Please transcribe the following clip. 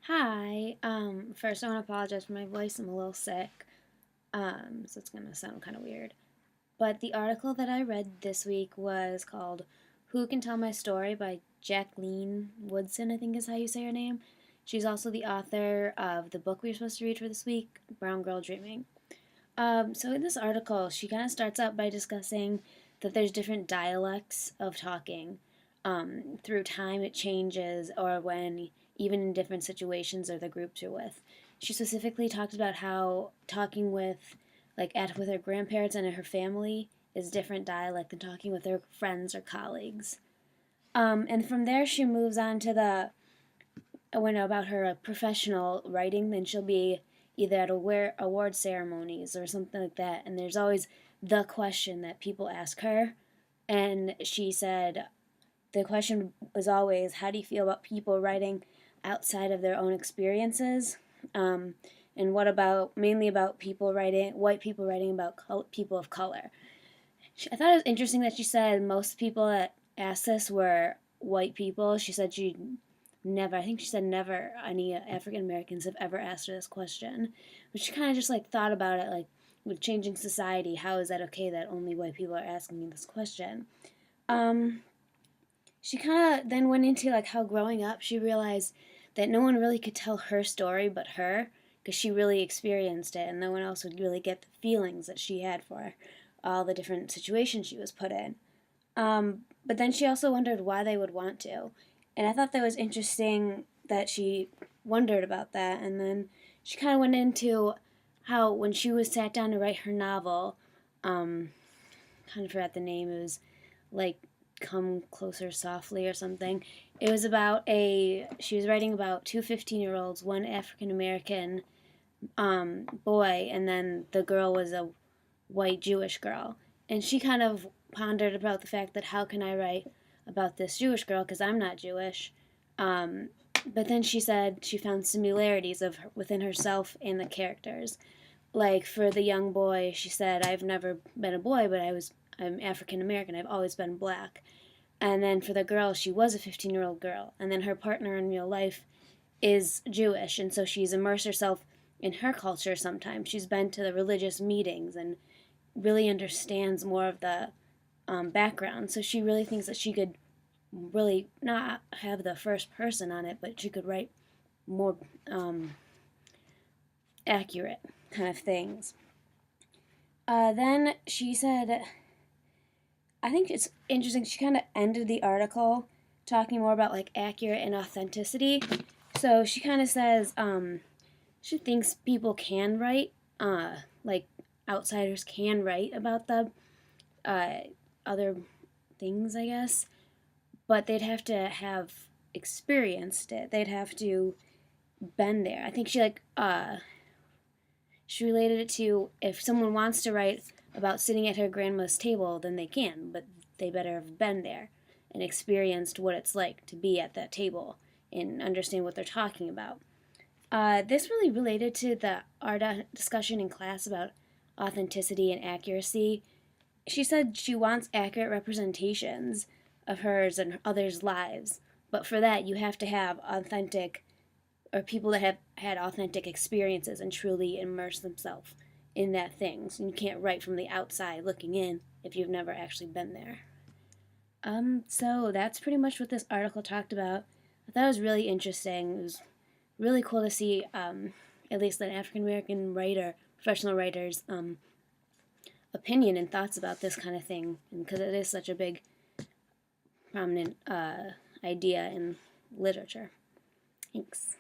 Hi. First I want to apologize for my voice. I'm a little sick. So it's gonna sound kind of weird. But the article that I read this week was called "Who Can Tell My Story" by Jacqueline Woodson, I think is how you say her name. She's also the author of the book we were supposed to read for this week, Brown Girl Dreaming. So in this article, she kind of starts out by discussing that there's different dialects of talking. Through time, it changes, or when even in different situations or the groups you're with. She specifically talked about how talking with, with her grandparents and her family is different dialect than talking with her friends or colleagues. And from there, she moves on to when about her professional writing. Then she'll be either at award ceremonies or something like that, and there's always the question that people ask her, and she said the question was always, how do you feel about people writing outside of their own experiences? Um, and what about mainly about white people writing about people of color? I thought it was interesting that she said most people that asked this were white people. She said I think she said never any African Americans have ever asked her this question. But she kind of just thought about it, with changing society, how is that okay that only white people are asking me this question? Um, she kind of then went into how growing up she realized that no one really could tell her story but her, because she really experienced it and no one else would really get the feelings that she had for all the different situations she was put in. But then she also wondered why they would want to. And I thought that was interesting that she wondered about that. And then she kind of went into how when she was sat down to write her novel, kind of forgot the name, it was like Come Closer Softly or something. It was she was writing about two 15-year-olds, one African American boy, and then the girl was a white Jewish girl. And she kind of pondered about the fact that how can I write about this Jewish girl because I'm not Jewish. Um, but then she said she found similarities within herself and the characters. Like for the young boy, she said, "I've never been a boy, but I'm African American. I've always been black." And then for the girl, she was a 15-year-old girl, and then her partner in real life is Jewish, and so she's immersed herself in her culture sometimes. She's been to the religious meetings and really understands more of the background. So she really thinks that she could really not have the first person on it, but she could write more accurate kind of things. Then she said, I think it's interesting. She kind of ended the article talking more about accurate and authenticity. So she kind of says she thinks people can write, like outsiders can write about the uh, other things, I guess, but they'd have to have experienced it. They'd have to been there. I think she related it to if someone wants to write about sitting at her grandma's table, then they can, but they better have been there and experienced what it's like to be at that table and understand what they're talking about. This really related to our discussion in class about authenticity and accuracy. She said she wants accurate representations of hers and others' lives, but for that you have to have authentic or people that have had authentic experiences and truly immerse themselves in that thing. So you can't write from the outside looking in if you've never actually been there. So that's pretty much what this article talked about. I thought it was really interesting. It was really cool to see, at least an African American writer, professional writer's opinion and thoughts about this kind of thing, because it is such a big, prominent idea in literature. Thanks.